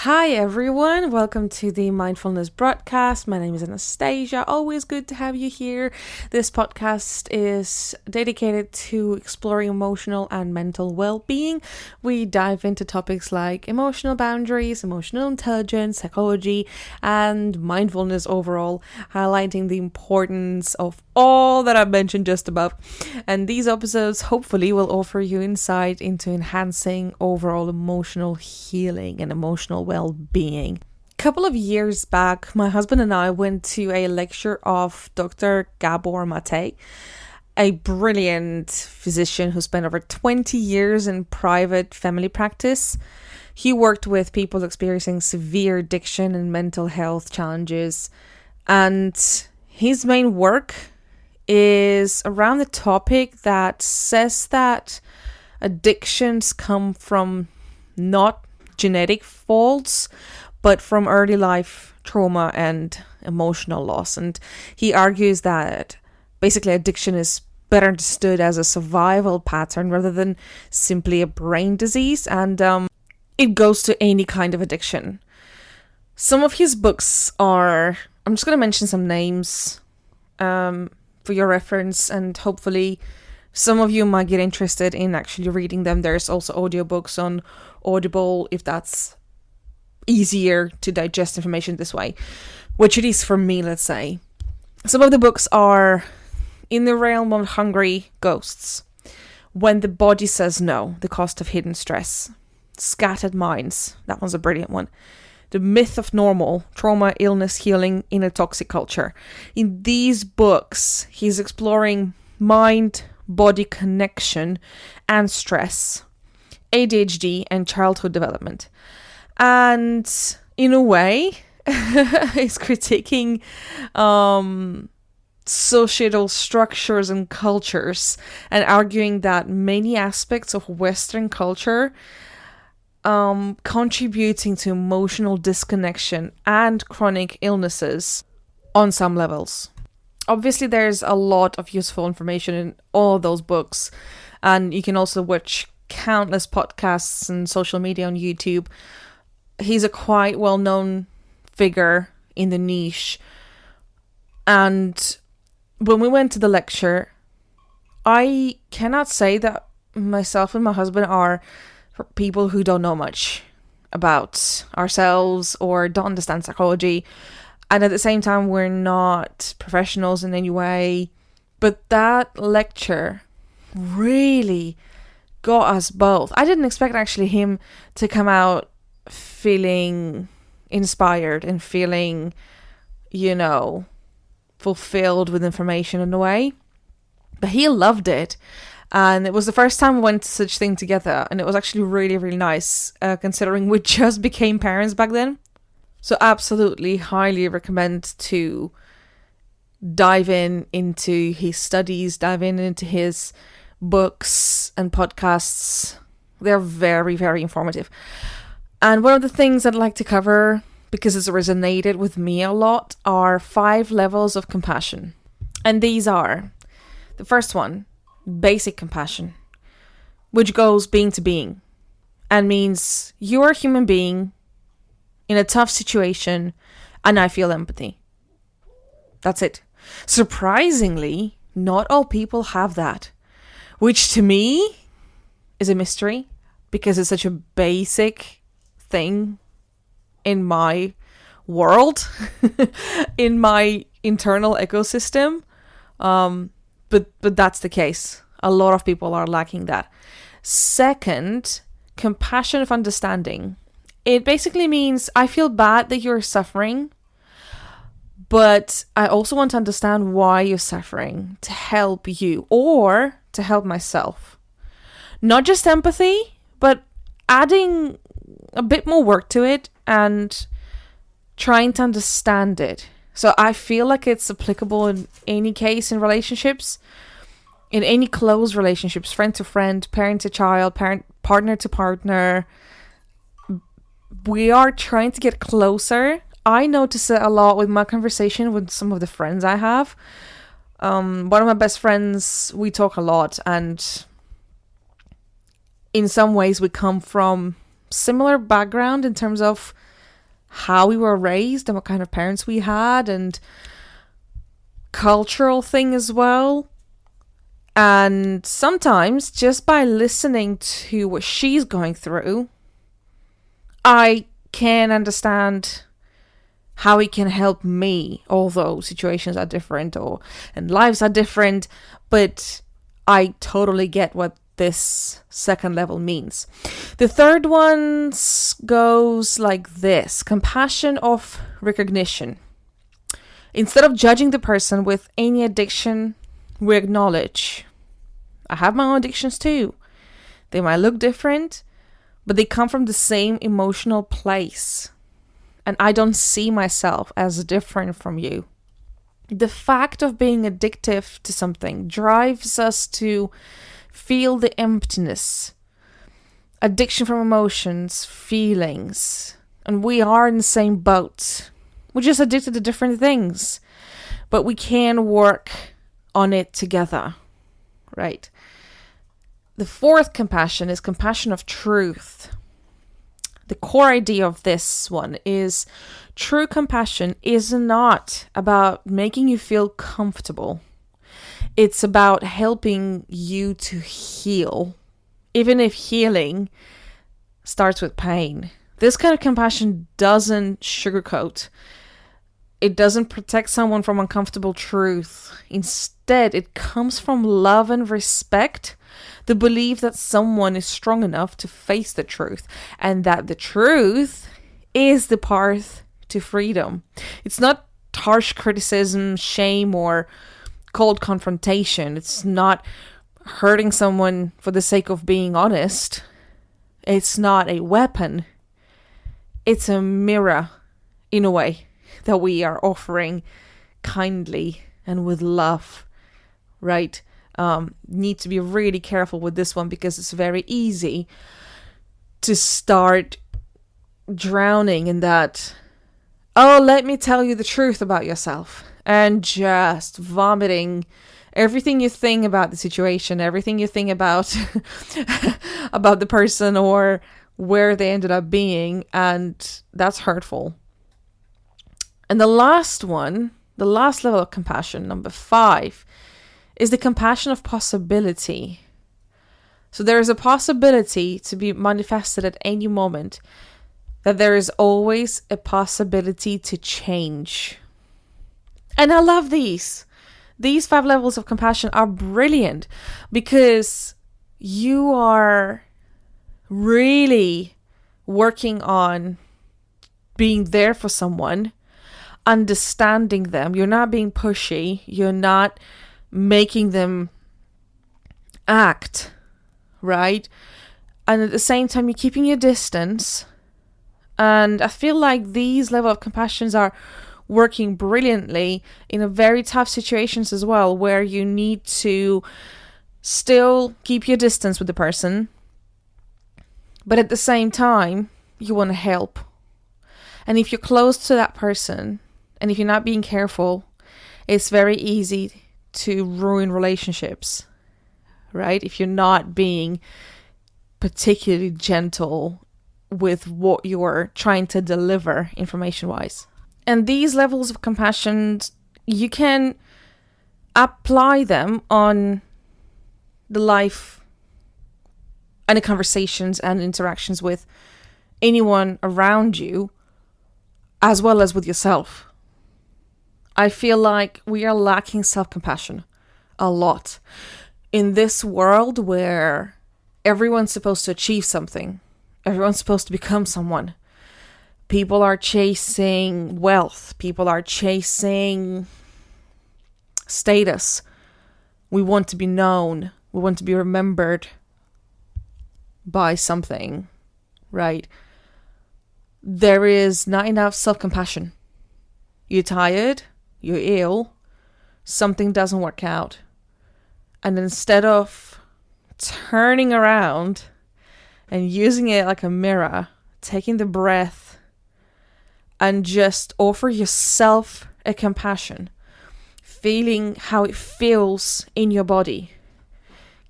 Hi everyone, welcome to the Mindfulness broadcast. My name is Anastasia. Always good to have you here. This podcast is dedicated to exploring emotional and mental well-being. We dive into topics like emotional boundaries, emotional intelligence, psychology, and mindfulness overall, highlighting the importance of all that I've mentioned just above. And these episodes hopefully will offer you insight into enhancing overall emotional healing and emotional well-being. A couple of years back, my husband and I went to a lecture of Dr. Gabor Maté, a brilliant physician who spent over 20 years in private family practice. He worked with people experiencing severe addiction and mental health challenges, and his main work is around the topic that says that addictions come from not genetic faults, but from early life trauma and emotional loss. And he argues that basically addiction is better understood as a survival pattern rather than simply a brain disease, and it goes to any kind of addiction. Some of his books are, I'm just going to mention some names for your reference, and hopefully some of you might get interested in actually reading them. There's also audiobooks on Audible if that's easier to digest information this way, which it is for me, let's say. Some of the books are In the Realm of Hungry Ghosts, When the Body Says No, The Cost of Hidden Stress, Scattered Minds, that one's a brilliant one. The Myth of Normal, Trauma, Illness, Healing in a Toxic Culture. In these books, he's exploring mind-body connection and stress, ADHD, and childhood development. And in a way, he's critiquing societal structures and cultures and arguing that many aspects of Western culture contributing to emotional disconnection and chronic illnesses on some levels. Obviously, there's a lot of useful information in all those books, and you can also watch countless podcasts and social media on YouTube. He's a quite well-known figure in the niche, and when we went to the lecture, I cannot say that myself and my husband are people who don't know much about ourselves or don't understand psychology, and at the same time we're not professionals in any way, but that lecture really got us both. I didn't expect actually him to come out feeling inspired and feeling, fulfilled with information in a way, but he loved it. And it was the first time we went to such thing together, and it was actually really, really nice, considering we just became parents back then. So absolutely highly recommend to dive into his studies, dive into his books and podcasts. They're very, very informative. And one of the things I'd like to cover, because it's resonated with me a lot, are 5 levels of compassion. And these are, the first one, basic compassion, which goes being to being and means you're a human being in a tough situation and I feel empathy. That's it. Surprisingly, not all people have that, which to me is a mystery because it's such a basic thing in my world, in my internal ecosystem. But that's the case. A lot of people are lacking that. Second, compassion of understanding. It basically means I feel bad that you're suffering, but I also want to understand why you're suffering to help you or to help myself. Not just empathy, but adding a bit more work to it and trying to understand it. So I feel like it's applicable in any case in relationships, in any close relationships, friend to friend, parent to child, partner to partner. We are trying to get closer. I notice it a lot with my conversation with some of the friends I have. One of my best friends, we talk a lot, and in some ways we come from similar background in terms of how we were raised and what kind of parents we had, and cultural thing as well. And sometimes just by listening to what she's going through, I can understand how it can help me, although situations are different and lives are different. But I totally get what this second level means. The third one goes like this: compassion of recognition. Instead of judging the person with any addiction, we acknowledge, I have my own addictions too. They might look different, but they come from the same emotional place. And I don't see myself as different from you. The fact of being addictive to something drives us to feel the emptiness, addiction from emotions, feelings. And we are in the same boat. We're just addicted to different things, but we can work on it together, right? The fourth compassion is compassion of truth. The core idea of this one is true compassion is not about making you feel comfortable. It's about helping you to heal, even if healing starts with pain. This kind of compassion doesn't sugarcoat. It doesn't protect someone from uncomfortable truth. Instead, it comes from love and respect, the belief that someone is strong enough to face the truth, and that the truth is the path to freedom. It's not harsh criticism, shame, or cold confrontation. It's not hurting someone for the sake of being honest. It's not a weapon. It's a mirror, in a way, that we are offering kindly and with love, right? Need to be really careful with this one, because it's very easy to start drowning in that, oh, let me tell you the truth about yourself, and just vomiting everything you think about the situation, everything you think about about the person or where they ended up being, and that's hurtful. And the last one, the last level of compassion, number 5, is the compassion of possibility. So there is a possibility to be manifested at any moment, that there is always a possibility to change. And I love these. These 5 levels of compassion are brilliant, because you are really working on being there for someone, understanding them. You're not being pushy. You're not making them act, right? And at the same time, you're keeping your distance. And I feel like these level of compassions are working brilliantly in a very tough situations as well, where you need to still keep your distance with the person, but at the same time, you want to help. And if you're close to that person, and if you're not being careful, it's very easy to ruin relationships, right? If you're not being particularly gentle with what you're trying to deliver information-wise. And these levels of compassion, you can apply them on the life and the conversations and interactions with anyone around you, as well as with yourself. I feel like we are lacking self-compassion a lot in this world where everyone's supposed to achieve something. Everyone's supposed to become someone. People are chasing wealth. People are chasing status. We want to be known. We want to be remembered by something, right? There is not enough self-compassion. You're tired, you're ill, something doesn't work out. And instead of turning around and using it like a mirror, taking the breath and just offer yourself a compassion, feeling how it feels in your body,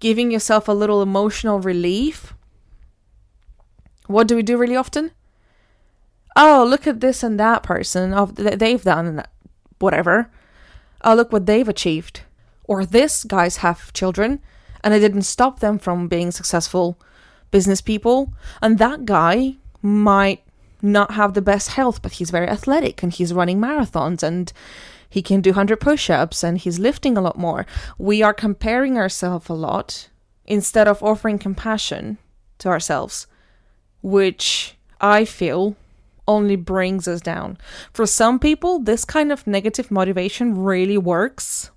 giving yourself a little emotional relief, What do we do really often? Oh, look at this and that person. Oh, they've done whatever. Oh, look what they've achieved. Or this guys have children and it didn't stop them from being successful business people. And that guy might not have the best health, but he's very athletic and he's running marathons and he can do 100 push-ups and he's lifting a lot more. We are comparing ourselves a lot instead of offering compassion to ourselves, which I feel only brings us down. For some people, this kind of negative motivation really works.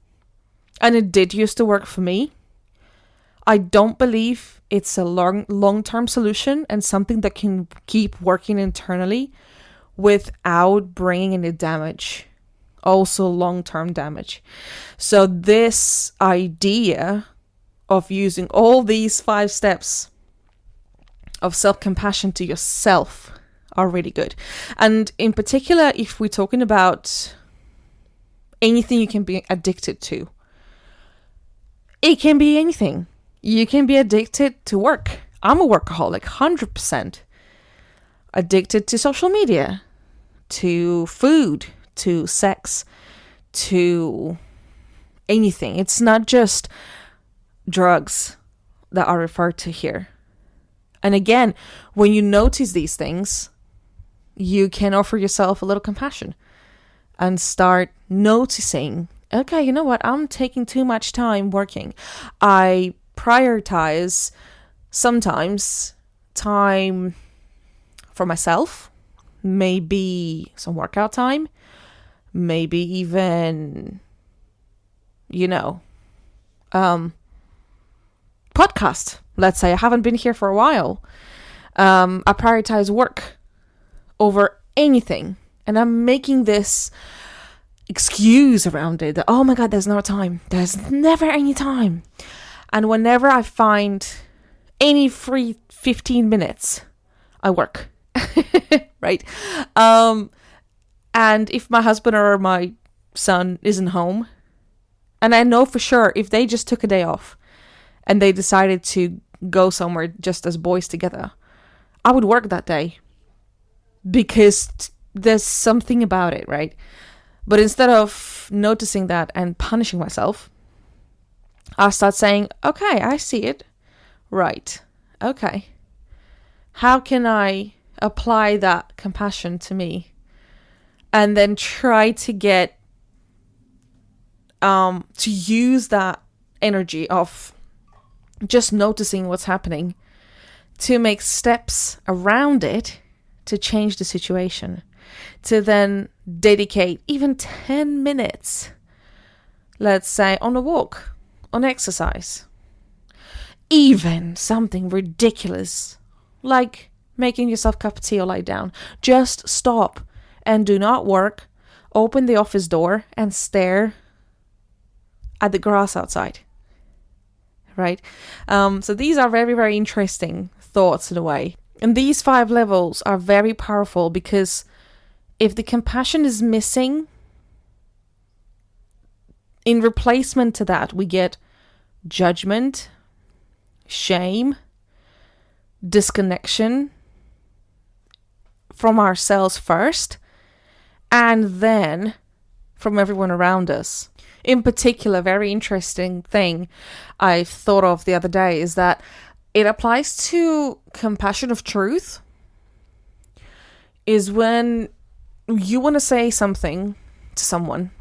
And it did used to work for me. I don't believe it's a long-term solution and something that can keep working internally without bringing any damage. Also long-term damage. So this idea of using all these 5 steps of self-compassion to yourself are really good. And in particular, if we're talking about anything you can be addicted to, it can be anything. You can be addicted to work. I'm a workaholic, 100%. Addicted to social media, to food, to sex, to anything. It's not just drugs that are referred to here. And again, when you notice these things, you can offer yourself a little compassion and start noticing, okay, you know what? I'm taking too much time working. I prioritize sometimes time for myself, maybe some workout time, maybe even, podcast. Let's say I haven't been here for a while. I prioritize work over anything. And I'm making this excuse around it that, oh my God, there's no time. There's never any time. And whenever I find any free 15 minutes, I work. Right? And if my husband or my son isn't home, and I know for sure if they just took a day off and they decided to go somewhere just as boys together, I would work that day because there's something about it, right? But instead of noticing that and punishing myself, I start saying, okay, I see it. Right. Okay. How can I apply that compassion to me? And then try to get, to use that energy of just noticing what's happening to make steps around it to change the situation, to then dedicate even 10 minutes, let's say, on a walk, on exercise, even something ridiculous like making yourself a cup of tea or lie down. Just stop and do not work, open the office door and stare at the grass outside. Right? So these are very, very interesting thoughts in a way. And these 5 levels are very powerful because if the compassion is missing, in replacement to that, we get judgment, shame, disconnection from ourselves first, and then from everyone around us. In particular, very interesting thing I thought of the other day is that it applies to compassion of truth. Is when you want to say something to someone,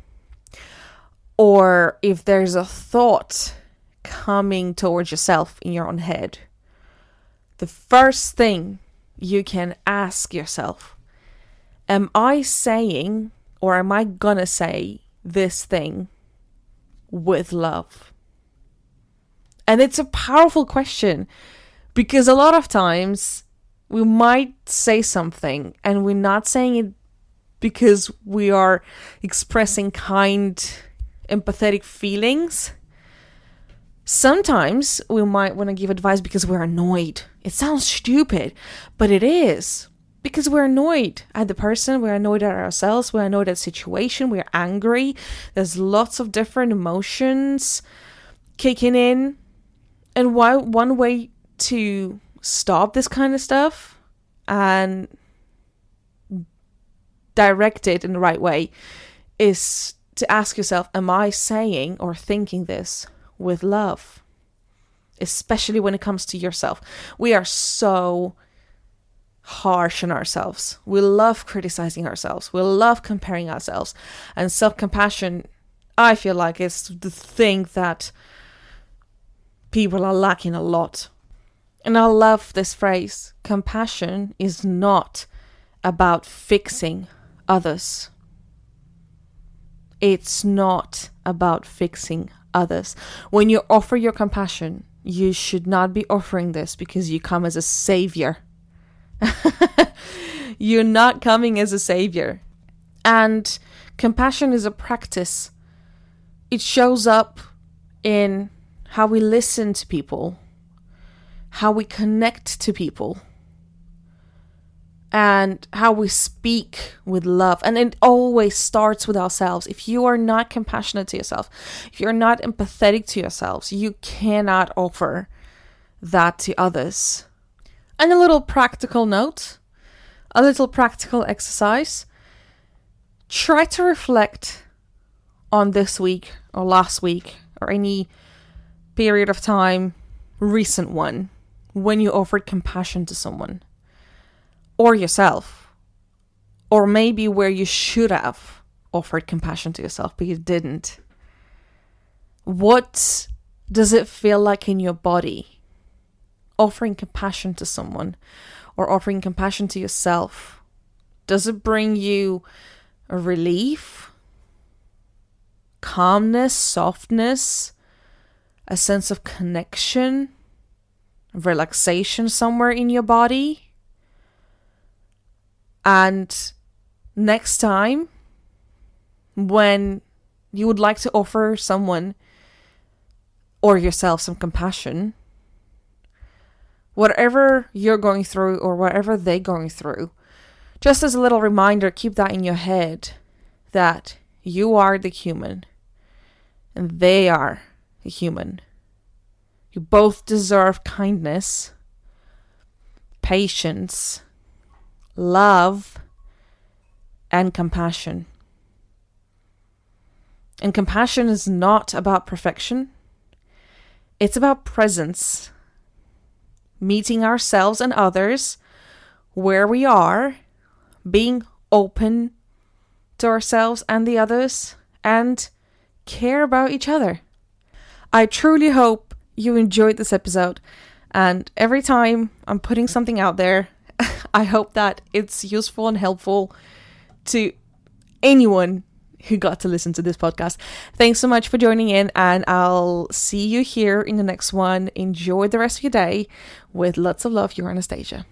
or if there's a thought coming towards yourself in your own head, the first thing you can ask yourself, am I saying, or am I gonna say this thing with love? And it's a powerful question because a lot of times we might say something and we're not saying it because we are expressing kind, empathetic feelings. Sometimes we might want to give advice because we're annoyed. It sounds stupid, but it is. Because we're annoyed at the person, we're annoyed at ourselves, we're annoyed at the situation, we're angry. There's lots of different emotions kicking in. And one way to stop this kind of stuff and direct it in the right way is to ask yourself, am I saying or thinking this with love? Especially when it comes to yourself. We are so harsh on ourselves. We love criticizing ourselves. We love comparing ourselves. And self-compassion, I feel like, is the thing that people are lacking a lot. And I love this phrase. Compassion is not about fixing others. It's not about fixing others. When you offer your compassion, you should not be offering this because you come as a savior. You're not coming as a savior. And compassion is a practice. It shows up in how we listen to people, how we connect to people, and how we speak with love. And it always starts with ourselves. If you are not compassionate to yourself, if you're not empathetic to yourselves, you cannot offer that to others. And a little practical note, a little practical exercise. Try to reflect on this week or last week or any period of time, recent one, when you offered compassion to someone or yourself, or maybe where you should have offered compassion to yourself, but you didn't. What does it feel like in your body? Offering compassion to someone or offering compassion to yourself, does it bring you a relief, calmness, softness, a sense of connection, relaxation somewhere in your body? And next time, when you would like to offer someone or yourself some compassion, whatever you're going through or whatever they're going through, just as a little reminder, keep that in your head that you are the human and they are the human. You both deserve kindness, patience, love, and compassion. And compassion is not about perfection. It's about presence. Meeting ourselves and others where we are, being open to ourselves and the others, and care about each other. I truly hope you enjoyed this episode, and every time I'm putting something out there, I hope that it's useful and helpful to anyone who got to listen to this podcast. Thanks so much for joining in, and I'll see you here in the next one. Enjoy the rest of your day. With lots of love, your Anastasia.